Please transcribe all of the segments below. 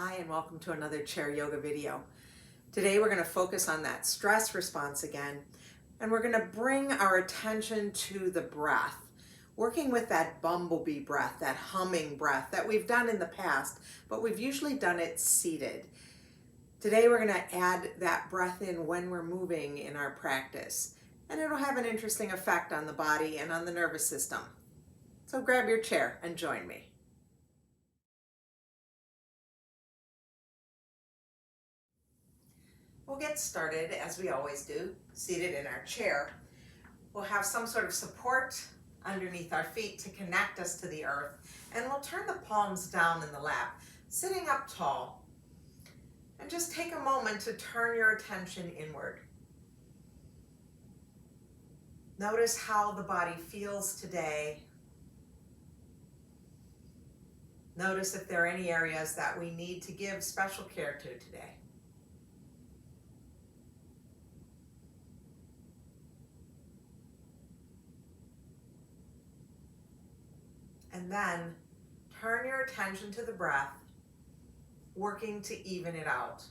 Hi, and welcome to another chair yoga video. Today we're going to focus on that stress response again, and we're going to bring our attention to the breath, working with that bumblebee breath, that humming breath that we've done in the past, but we've usually done it seated. Today we're going to add that breath in when we're moving in our practice, and it'll have an interesting effect on the body and on the nervous system. So grab your chair and join me. We'll get started, as we always do, seated in our chair. We'll have some sort of support underneath our feet to connect us to the earth, and we'll turn the palms down in the lap, sitting up tall. And just take a moment to turn your attention inward. Notice how the body feels today. Notice if there are any areas that we need to give special care to today. And then turn your attention to the breath, working to even it out.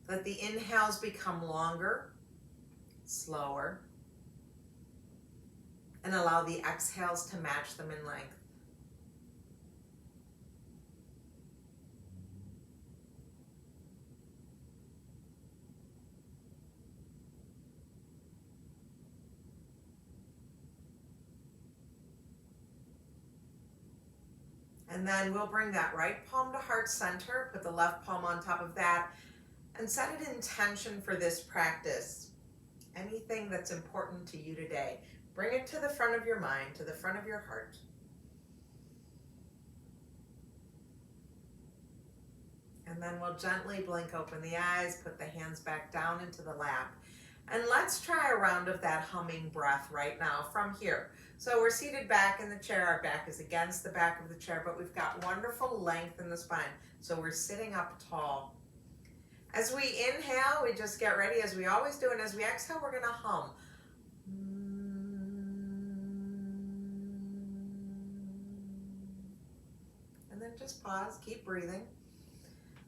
Let the inhales become longer, slower, and allow the exhales to match them in length. And then we'll bring that right palm to heart center, put the left palm on top of that, and set an intention for this practice. Anything that's important to you today, bring it to the front of your mind, to the front of your heart. And then we'll gently blink open the eyes, put the hands back down into the lap. And let's try a round of that humming breath right now from here. So we're seated back in the chair, our back is against the back of the chair, but we've got wonderful length in the spine. So we're sitting up tall. As we inhale, we just get ready as we always do, and as we exhale, we're gonna hum. And then just pause, keep breathing.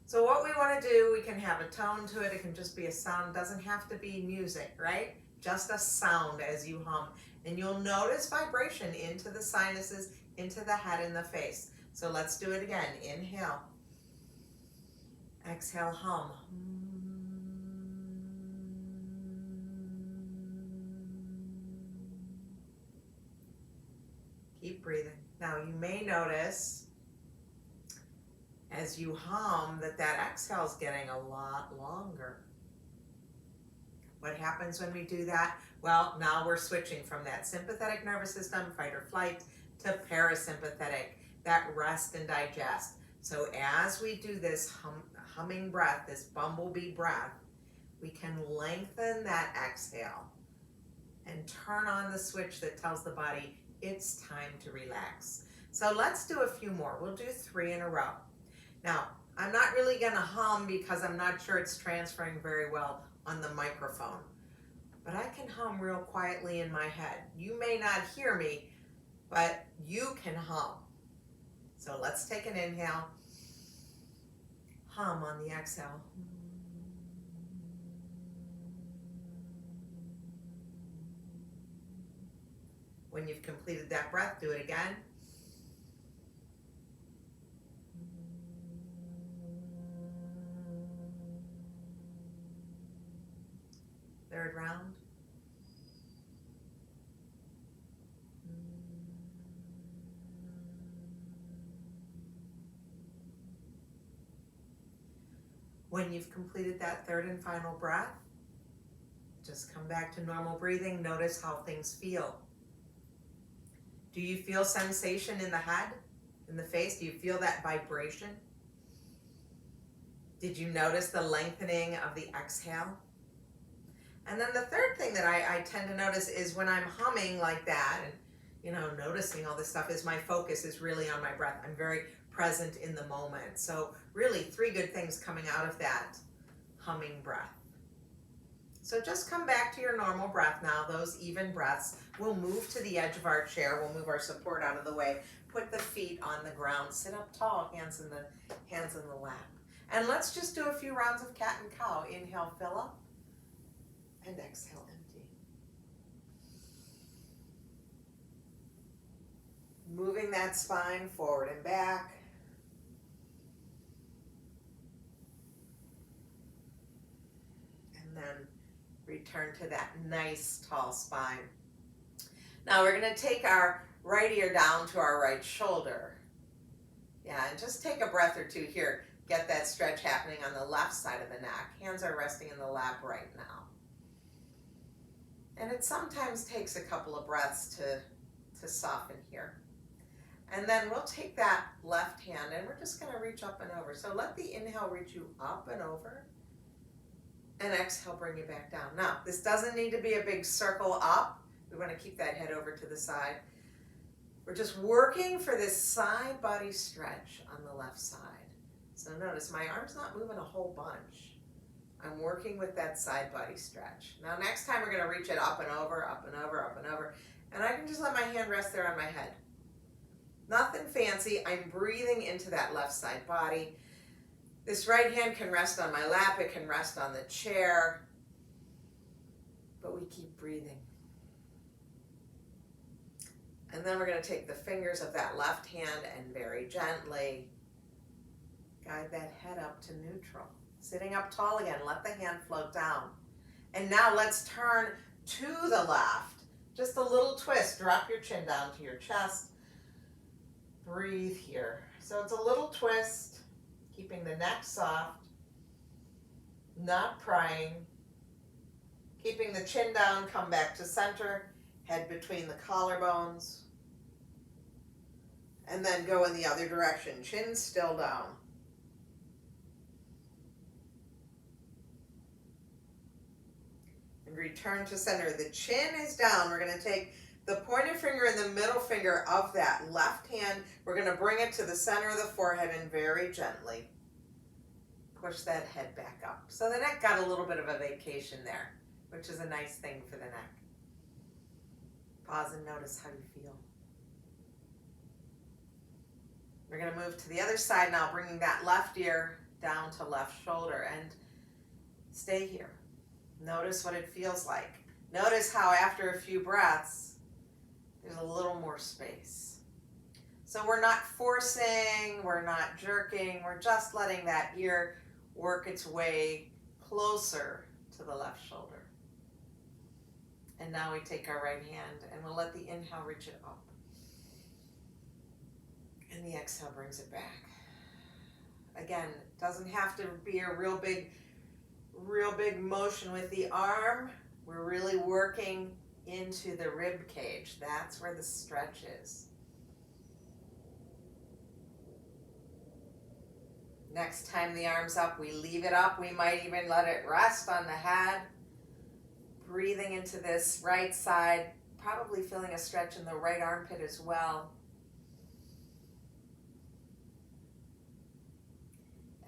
So what we want to do, we can have a tone to it. It can just be a sound. It doesn't have to be music, right? Just a sound as you hum. And you'll notice vibration into the sinuses, into the head and the face. So let's do it again. Inhale. Exhale, hum. Keep breathing. Now you may notice as you hum that exhale is getting a lot longer. What happens when we do that? Well, now we're switching from that sympathetic nervous system, fight or flight, to parasympathetic, that rest and digest. So as we do this humming breath, this bumblebee breath, we can lengthen that exhale and turn on the switch that tells the body it's time to relax. So let's do a few more. We'll do 3 in a row. Now, I'm not really going to hum because I'm not sure it's transferring very well on the microphone, but I can hum real quietly in my head. You may not hear me, but you can hum. So let's take an inhale, hum on the exhale. When you've completed that breath, do it again. Third round. When you've completed that third and final breath, just come back to normal breathing. Notice how things feel. Do you feel sensation in the head, in the face? Do you feel that vibration? Did you notice the lengthening of the exhale? And then the third thing that I tend to notice is when I'm humming like that and, noticing all this stuff, is my focus is really on my breath. I'm very present in the moment. So really 3 good things coming out of that humming breath. So just come back to your normal breath now, those even breaths. We'll move to the edge of our chair. We'll move our support out of the way. Put the feet on the ground. Sit up tall, hands in the lap. And let's just do a few rounds of cat and cow. Inhale, fill up. And exhale, empty. Moving that spine forward and back. And then return to that nice tall spine. Now we're going to take our right ear down to our right shoulder. Yeah, and just take a breath or two here. Get that stretch happening on the left side of the neck. Hands are resting in the lap right now. And it sometimes takes a couple of breaths to soften here. And then we'll take that left hand and we're just going to reach up and over. So let the inhale reach you up and over. And exhale, bring you back down. Now, this doesn't need to be a big circle up. We want to keep that head over to the side. We're just working for this side body stretch on the left side. So notice my arm's not moving a whole bunch. I'm working with that side body stretch. Now next time we're going to reach it up and over, up and over, up and over. And I can just let my hand rest there on my head. Nothing fancy. I'm breathing into that left side body. This right hand can rest on my lap. It can rest on the chair. But we keep breathing. And then we're going to take the fingers of that left hand and very gently guide that head up to neutral. Sitting up tall again, let the hand float down. And now let's turn to the left. Just a little twist. Drop your chin down to your chest. Breathe here. So it's a little twist, keeping the neck soft, not prying. Keeping the chin down, come back to center, head between the collarbones. And then go in the other direction, chin still down. And return to center. The chin is down. We're going to take the pointer finger and the middle finger of that left hand. We're going to bring it to the center of the forehead and very gently push that head back up. So the neck got a little bit of a vacation there, which is a nice thing for the neck. Pause and notice how you feel. We're going to move to the other side now, bringing that left ear down to left shoulder and stay here. Notice what it feels like. Notice how after a few breaths, there's a little more space. So we're not forcing, we're not jerking, we're just letting that ear work its way closer to the left shoulder. And now we take our right hand and we'll let the inhale reach it up. And the exhale brings it back. Again, it doesn't have to be a real big motion with the arm. We're really working into the rib cage. That's where the stretch is. Next time the arm's up, we leave it up. We might even let it rest on the head. Breathing into this right side, probably feeling a stretch in the right armpit as well.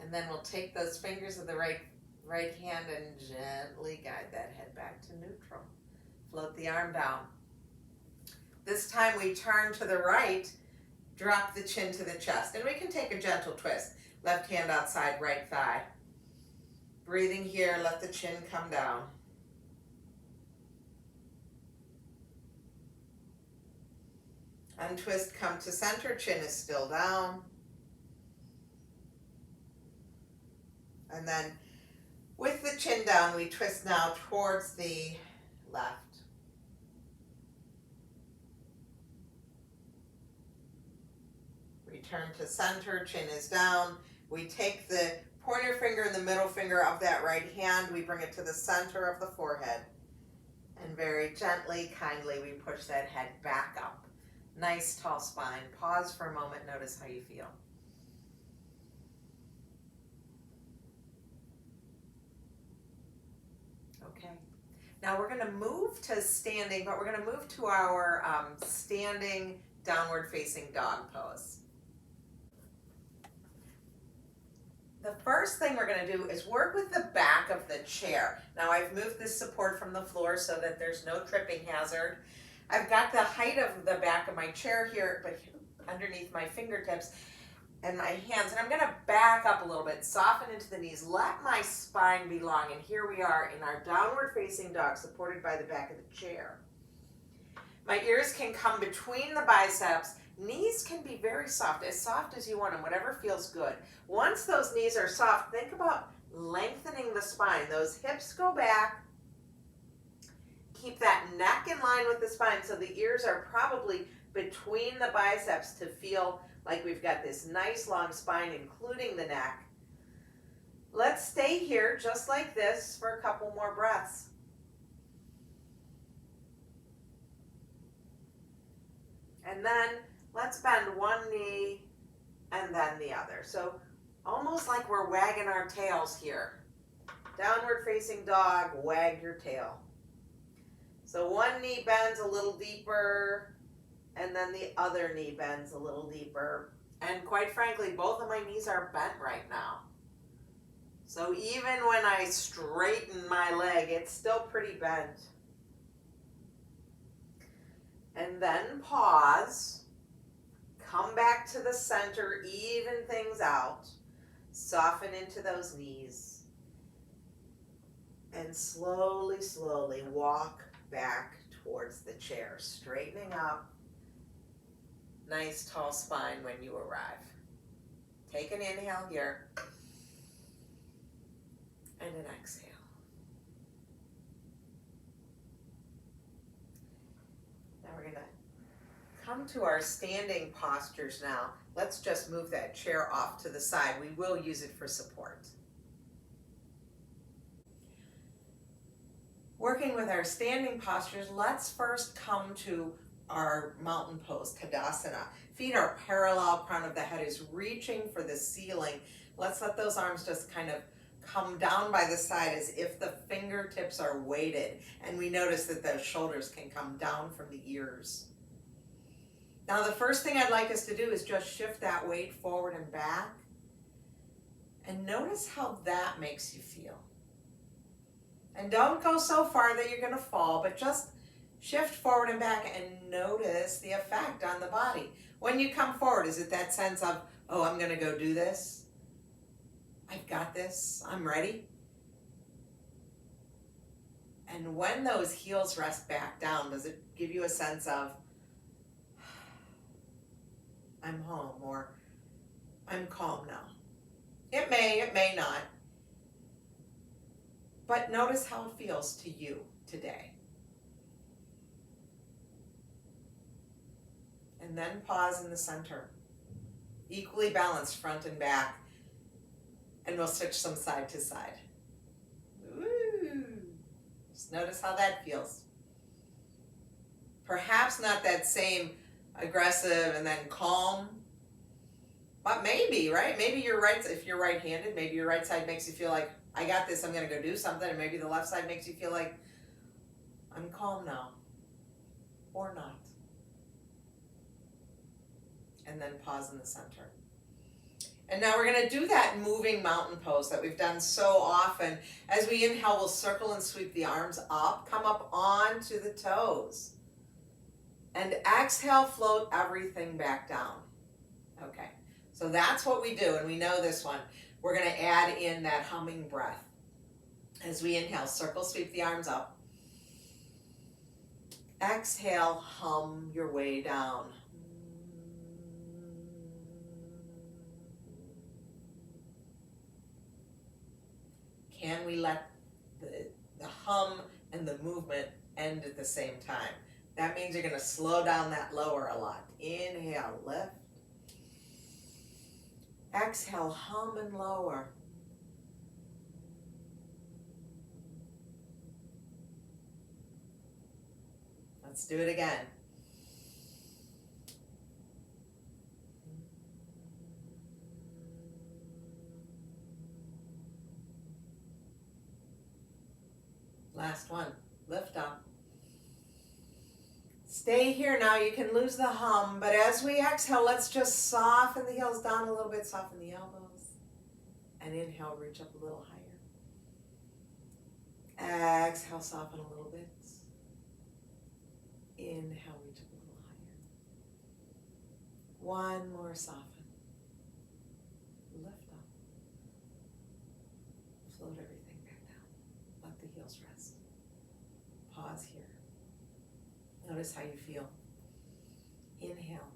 And then we'll take those fingers of the right hand and gently guide that head back to neutral. Float the arm down. This time we turn to the right, drop the chin to the chest, and we can take a gentle twist. Left hand outside right thigh. Breathing here, let the chin come down. Untwist, come to center, chin is still down. And then with the chin down, we twist now towards the left. Return to center, chin is down. We take the pointer finger and the middle finger of that right hand. We bring it to the center of the forehead. And very gently, kindly, we push that head back up. Nice tall spine. Pause for a moment. Notice how you feel. Okay. Now we're going to move to standing, but we're going to move to our standing downward facing dog pose. the first thing we're going to do is work with the back of the chair. Now I've moved this support from the floor so that there's no tripping hazard. I've got the height of the back of my chair here, but underneath my fingertips and my hands. And I'm going to back up a little bit, soften into the knees, let my spine be long. And here we are in our downward facing dog, supported by the back of the chair. My ears can come between the biceps. Knees can be very soft as you want them, whatever feels good. Once those knees are soft, think about lengthening the spine. Those hips go back. Keep that neck in line with the spine so the ears are probably between the biceps to feel like we've got this nice long spine, including the neck. Let's stay here just like this for a couple more breaths. And then let's bend one knee and then the other. So almost like we're wagging our tails here. Downward facing dog, wag your tail. So one knee bends a little deeper and then the other knee bends a little deeper. And quite frankly, both of my knees are bent right now. So even when I straighten my leg, it's still pretty bent. And then pause, come back to the center, even things out, soften into those knees, and slowly, slowly walk back towards the chair, straightening up, nice tall spine when you arrive. Take an inhale here, and an exhale. We're going to come to our standing postures now. Let's just move that chair off to the side. We will use it for support. Working with our standing postures, let's first come to our mountain pose, Tadasana. Feet are parallel, crown of the head is reaching for the ceiling. Let's let those arms just kind of come down by the side as if the fingertips are weighted, and we notice that those shoulders can come down from the ears. Now the first thing I'd like us to do is just shift that weight forward and back, and notice how that makes you feel. And don't go so far that you're going to fall, but just shift forward and back and notice the effect on the body. When you come forward, is it that sense of, oh, I'm going to go do this? I've got this, I'm ready. And when those heels rest back down, does it give you a sense of, I'm home, or I'm calm now? It may not. But notice how it feels to you today. And then pause in the center. Equally balanced front and back. And we'll switch some side to side. Ooh. Just notice how that feels. Perhaps not that same aggressive and then calm, but maybe, right? Maybe you're right. If you're right-handed, maybe your right side makes you feel like, I got this, I'm going to go do something. And maybe the left side makes you feel like, I'm calm now, or not. And then pause in the center. And now we're going to do that moving mountain pose that we've done so often. As we inhale, we'll circle and sweep the arms up, come up onto the toes. And exhale, float everything back down. Okay, so that's what we do, and we know this one. We're going to add in that humming breath. As we inhale, circle, sweep the arms up. Exhale, hum your way down. Can we let the hum and the movement end at the same time? That means you're going to slow down that lower a lot. Inhale, lift. Exhale, hum and lower. Let's do it again. Last one, lift up. Stay here now, you can lose the hum, but as we exhale, let's just soften the heels down a little bit, soften the elbows, And inhale, reach up a little higher. Exhale, soften a little bit. Inhale, reach up a little higher. One more, soften. Lift up. Float everything back down. Let the heels rest. Pause here. Notice how you feel. Inhale.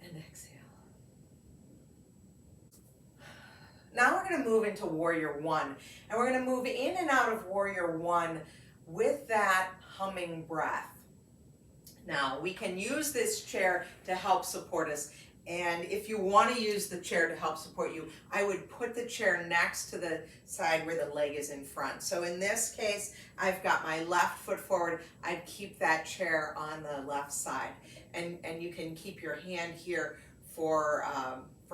And exhale. Now we're going to move into Warrior One. And we're going to move in and out of Warrior One with that humming breath. Now, we can use this chair to help support us. And if you want to use the chair to help support you, I would put the chair next to the side where the leg is in front. So in this case, I've got my left foot forward. I'd keep that chair on the left side. And you can keep your hand here for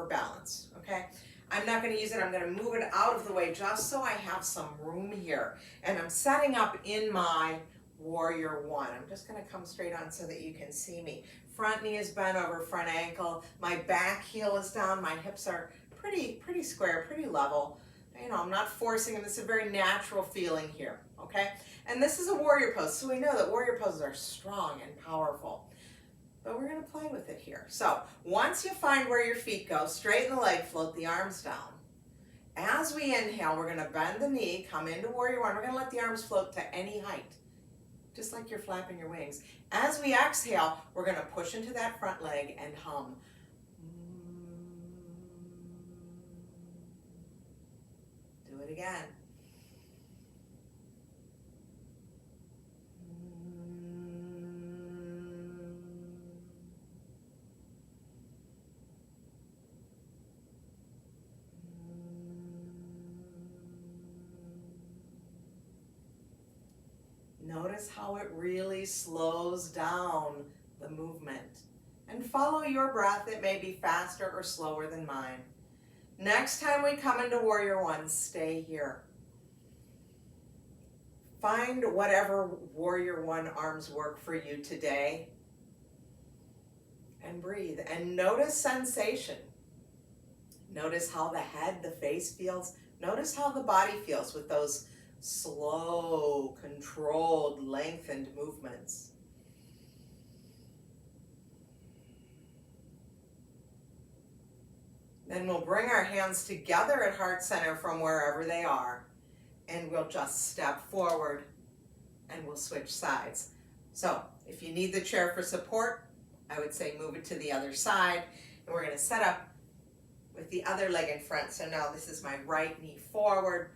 balance, okay? I'm not going to use it. I'm going to move it out of the way just so I have some room here. And I'm setting up in my Warrior One. I'm just going to come straight on so that you can see me. Front knee is bent over front ankle. My back heel is down. My hips are pretty square, pretty level. You know, I'm not forcing them. This is a very natural feeling here, okay? And this is a warrior pose, so we know that warrior poses are strong and powerful. But we're going to play with it here. So once you find where your feet go, straighten the leg, float the arms down. As we inhale, we're going to bend the knee, come into Warrior One. We're going to let the arms float to any height, just like you're flapping your wings. As we exhale, we're going to push into that front leg and hum. Do it again. Notice how it really slows down the movement. And follow your breath. It may be faster or slower than mine. Next time we come into Warrior One, stay here. Find whatever Warrior One arms work for you today. And breathe. And notice sensation. Notice how the head, the face feels. Notice how the body feels with those slow, controlled, lengthened movements. Then we'll bring our hands together at heart center from wherever they are, and we'll just step forward and we'll switch sides. So if you need the chair for support, I would say move it to the other side, and we're going to set up with the other leg in front. So now this is my right knee forward,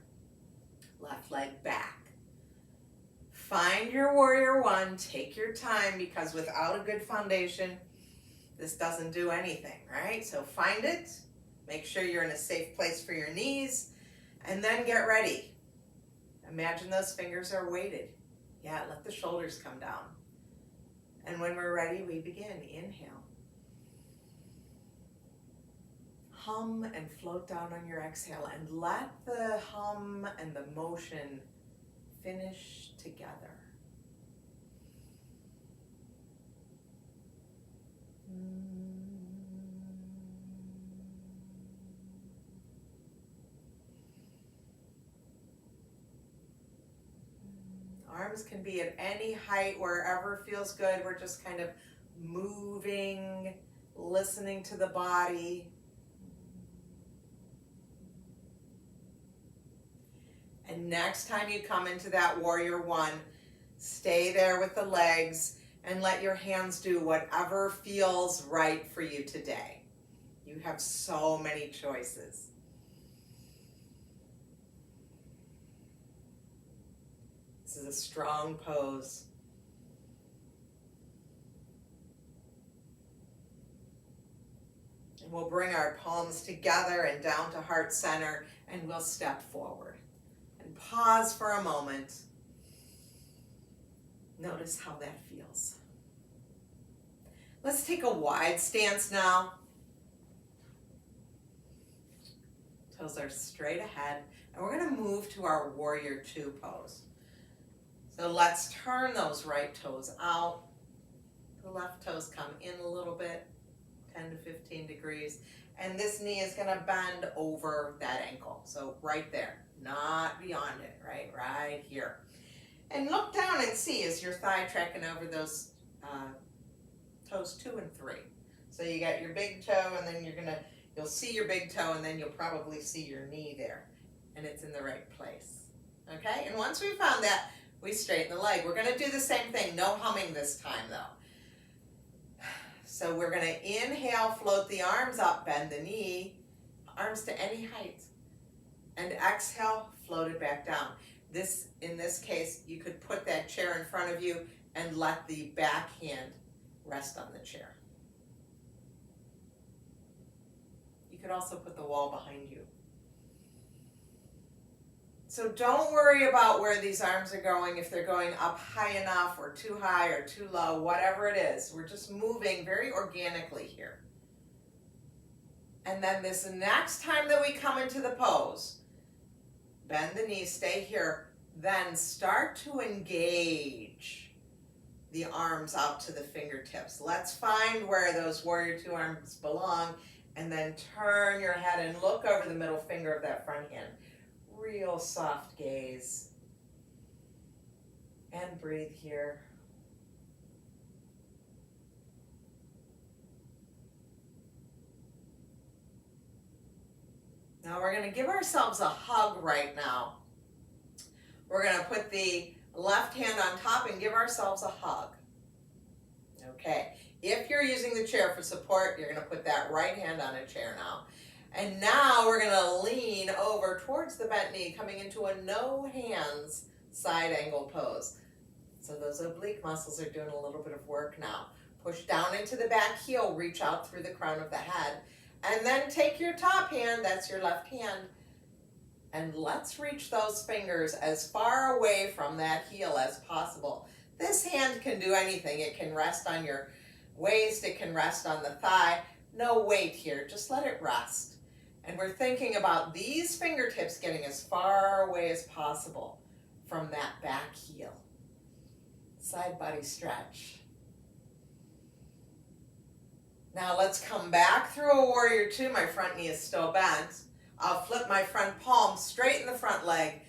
left leg back. Find your Warrior One, take your time, because without a good foundation, this doesn't do anything, right? So find it, make sure you're in a safe place for your knees, and then get ready. Imagine those fingers are weighted. Yeah, let the shoulders come down. And when we're ready, we begin. Inhale. Hum and float down on your exhale, and let the hum and the motion finish together. Arms can be at any height, wherever feels good. We're just kind of moving, listening to the body. And next time you come into that Warrior One, stay there with the legs and let your hands do whatever feels right for you today. You have so many choices. This is a strong pose. And we'll bring our palms together and down to heart center, and we'll step forward. And pause for a moment. Notice how that feels. Let's take a wide stance now. Toes are straight ahead, and we're going to move to our Warrior Two pose. So let's turn those right toes out. The left toes come in a little bit. 10 to 15 degrees. And this knee is gonna bend over that ankle. So right there, not beyond it, right here. And look down and see, is your thigh tracking over those toes 2 and 3? So you got your big toe, and then you'll see your big toe, and then you'll probably see your knee there, and it's in the right place. Okay, and once we found that, we straighten the leg. We're gonna do the same thing, no humming this time though. So we're gonna inhale, float the arms up, bend the knee, arms to any height, and exhale, float it back down. In this case, you could put that chair in front of you and let the back hand rest on the chair. You could also put the wall behind you. So don't worry about where these arms are going, if they're going up high enough or too high or too low, whatever it is. We're just moving very organically here. And then this next time that we come into the pose, bend the knees, stay here, then start to engage the arms out to the fingertips. Let's find where those warrior 2 arms belong, and then turn your head and look over the middle finger of that front hand. Real soft gaze. And breathe here. Now we're going to give ourselves a hug right now. We're going to put the left hand on top and give ourselves a hug. Okay. If you're using the chair for support, you're going to put that right hand on a chair now. And now we're going to lean over towards the bent knee, coming into a no hands side angle pose. So those oblique muscles are doing a little bit of work now. Push down into the back heel, reach out through the crown of the head, and then take your top hand, that's your left hand, and let's reach those fingers as far away from that heel as possible. This hand can do anything. It can rest on your waist, it can rest on the thigh. No weight here, just let it rest. And we're thinking about these fingertips getting as far away as possible from that back heel. Side body stretch. Now let's come back through a warrior 2. My front knee is still bent. I'll flip my front palm, straighten the front leg.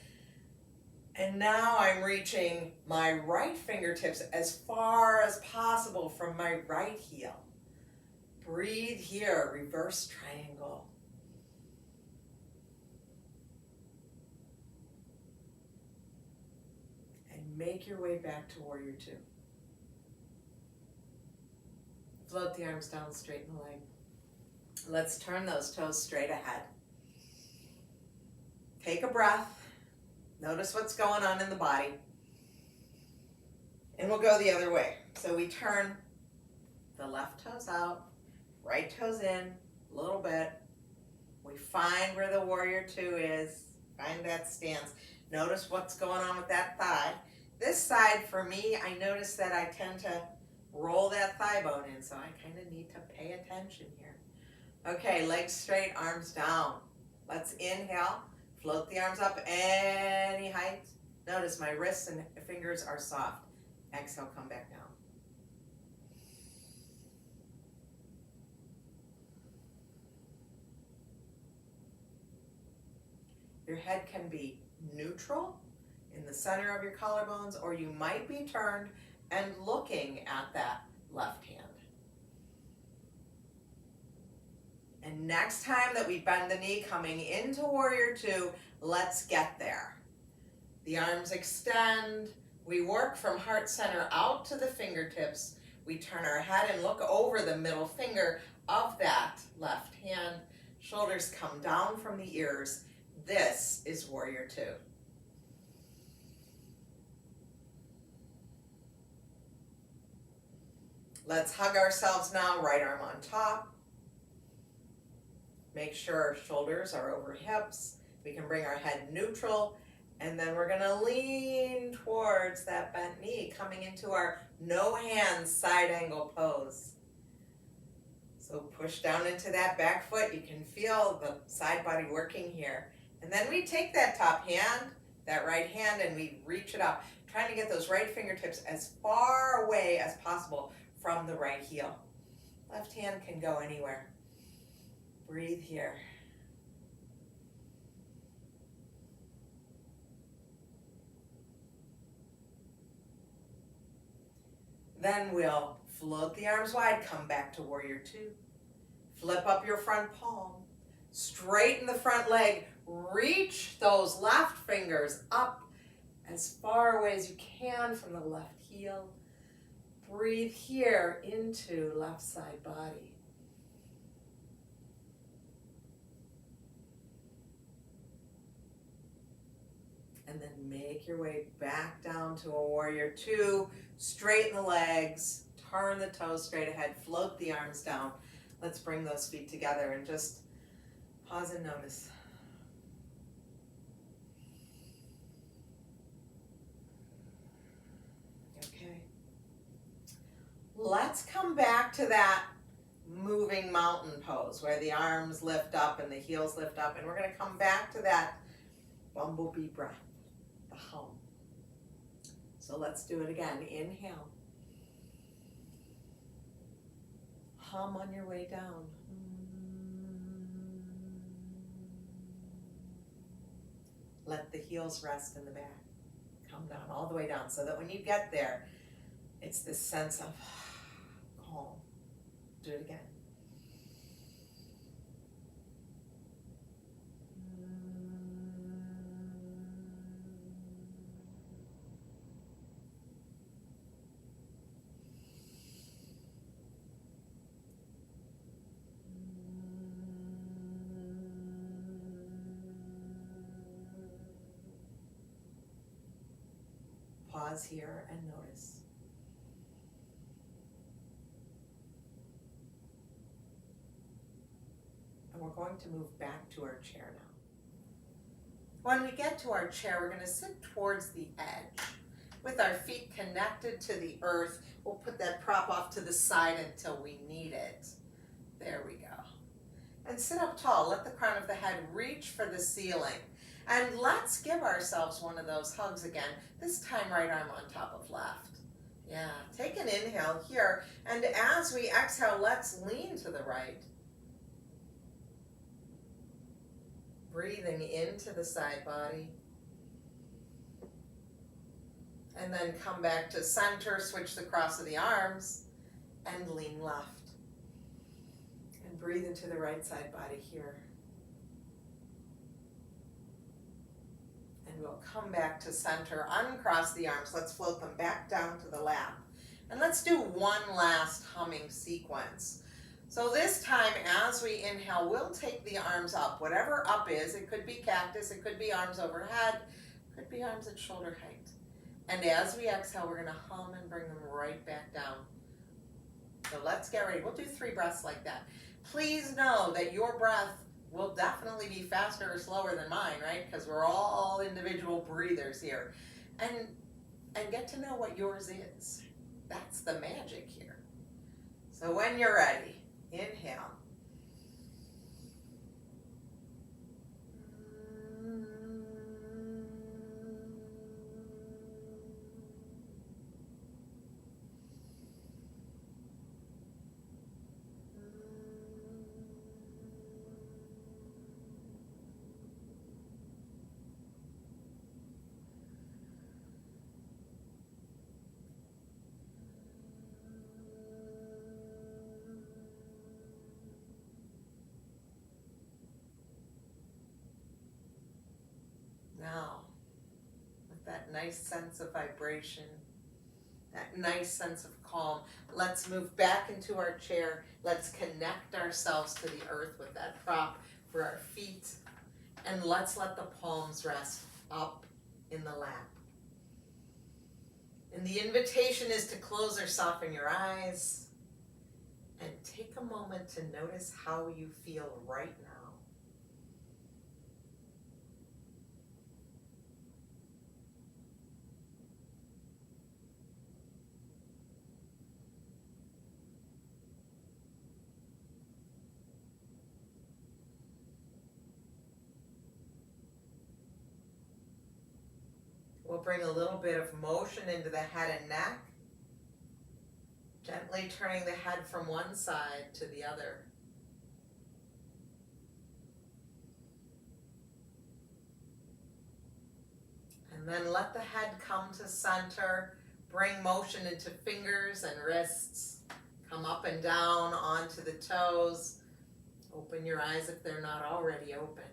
And now I'm reaching my right fingertips as far as possible from my right heel. Breathe here, reverse triangle. And make your way back to warrior 2. Float the arms down, straighten the leg. Let's turn those toes straight ahead. Take a breath. Notice what's going on in the body. And we'll go the other way. So we turn the left toes out, right toes in, a little bit. We find where the warrior 2 is, find that stance. Notice what's going on with that thigh. This side, for me, I notice that I tend to roll that thigh bone in, so I kind of need to pay attention here. Okay, legs straight, arms down. Let's inhale, float the arms up any height. Notice my wrists and fingers are soft. Exhale, come back down. Your head can be neutral in the center of your collarbones, or you might be turned and looking at that left hand. And next time that we bend the knee coming into warrior 2, let's get there. The arms extend. We work from heart center out to the fingertips. We turn our head and look over the middle finger of that left hand. Shoulders come down from the ears. This is warrior 2. Let's hug ourselves now, right arm on top. Make sure our shoulders are over hips. We can bring our head neutral, and then we're gonna lean towards that bent knee, coming into our no hands side angle pose. So push down into that back foot. You can feel the side body working here. And then we take that top hand, that right hand, and we reach it up, trying to get those right fingertips as far away as possible from the right heel. Left hand can go anywhere. Breathe here. Then we'll float the arms wide, come back to warrior two. Flip up your front palm, straighten the front leg, reach those left fingers up as far away as you can from the left heel. Breathe here into left side body. And then make your way back down to a warrior two. Straighten the legs, turn the toes straight ahead, float the arms down. Let's bring those feet together and just pause and notice. Okay. Let's come back to that moving mountain pose where the arms lift up and the heels lift up, and we're going to come back to that bumblebee breath, the hum. So let's do it again. Inhale. Hum on your way down. Let the heels rest in the back. Come down all the way down so that when you get there, it's this sense of calm. Do it again. Pause here and notice. And we're going to move back to our chair now. When we get to our chair, we're going to sit towards the edge with our feet connected to the earth. We'll put that prop off to the side until we need it. There we go. And sit up tall. Let the crown of the head reach for the ceiling. And let's give ourselves one of those hugs again. This time, right arm on top of left. Yeah, take an inhale here. And as we exhale, let's lean to the right. Breathing into the side body. And then come back to center, switch the cross of the arms, and lean left. And breathe into the right side body here. And we'll come back to center, uncross the arms. Let's float them back down to the lap. And let's do one last humming sequence. So this time, as we inhale, we'll take the arms up. Whatever up is, it could be cactus, it could be arms overhead, it could be arms at shoulder height. And as we exhale, we're gonna hum and bring them right back down. So let's get ready. We'll do 3 breaths like that. Please know that your breath will definitely be faster or slower than mine, right? Because we're all individual breathers here. And get to know what yours is. That's the magic here. So when you're ready, inhale. Now, with that nice sense of vibration, that nice sense of calm, let's move back into our chair. Let's connect ourselves to the earth with that prop for our feet. And let's let the palms rest up in the lap. And the invitation is to close or soften your eyes and take a moment to notice how you feel right now. We'll bring a little bit of motion into the head and neck. Gently Gently turning the head from one side to the other. And then let the head come to center. Bring motion into fingers and wrists. Come up and down onto the toes. Open your eyes if they're not already open.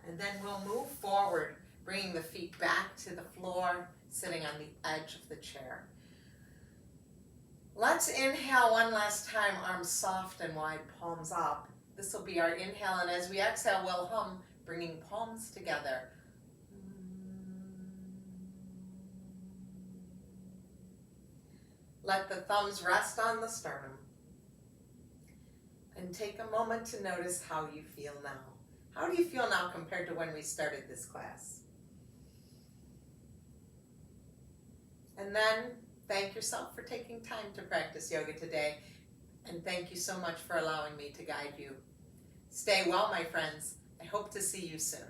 And then we'll move forward, bringing the feet back to the floor, sitting on the edge of the chair. Let's inhale one last time, arms soft and wide, palms up. This will be our inhale, and as we exhale, we'll hum, bringing palms together. Let the thumbs rest on the sternum. And take a moment to notice how you feel now. How do you feel now compared to when we started this class? And then thank yourself for taking time to practice yoga today. And thank you so much for allowing me to guide you. Stay well, my friends. I hope to see you soon.